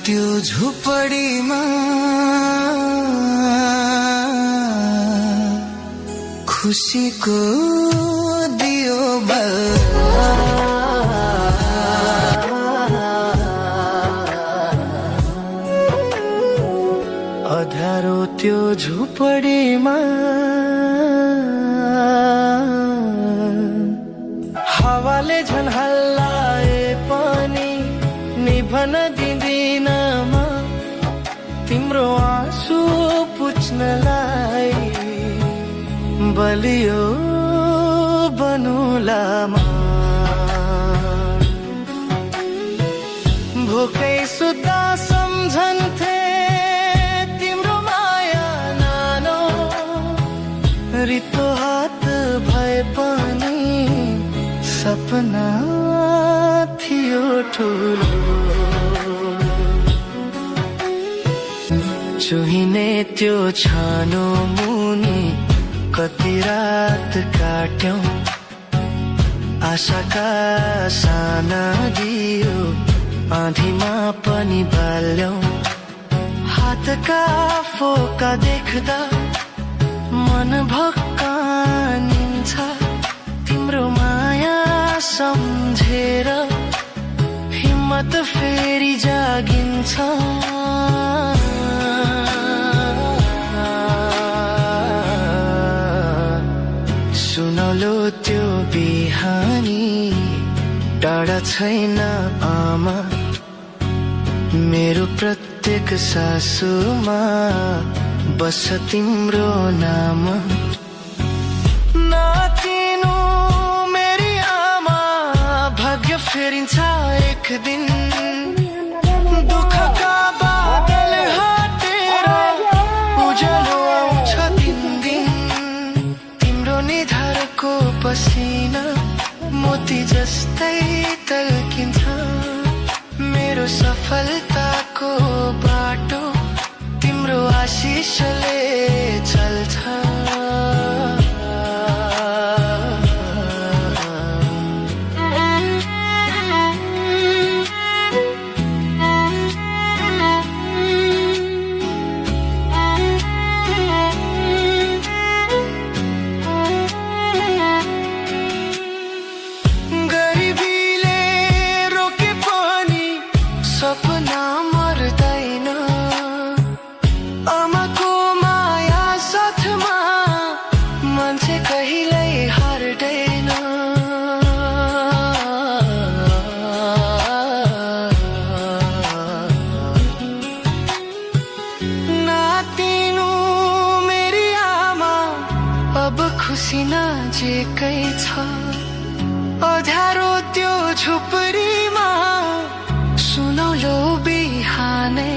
त्यो झुपडीमा खुसीको दियो अँध्यारो त्यो झुपडीमा हावाले झन् हल्लाए पनि निभन दिँदिन म तिम्रो आँसु पुछ्नलाई बलियो बनुलामा भोकै सुत्दा सम्झन्थे तिम्रो माया नानो रित्तो हात भए पनि सपना थियो ठुलो चुहिने त्यो छानो मुनि कति रात काट्यौं आशाका साना दियो आँधीमा पनि बाल्यौं हातका फोका देख्दा मन भक्कानिन्छ तिम्रो माया सम्झेर हिम्मत फेरि जागिन्छ सुनौलो त्यो बिहानी टाढा छैन आमा मेरो प्रत्येक सासुमा बस्छ तिम्रो नाम नातिनु मेरी आमा भाग्य फेरिन्छ एक दिन दुःखका बादल हटेर उज्यालो आउँछ दिन दिन तिम्रो निधारको पसिना मोती जस्तै तल्किन्छ मेरो सफलताको बाटो तिम्रो आशिषले चल्छ सपना मर्दैन आमाको माया साथमा मान्छे कहिल्यै हार्दैन नातिनु मेरी आमा अब खुसी नजिकै छ अँध्यारो त्यो झुपडीमा सुनौलो बिहानै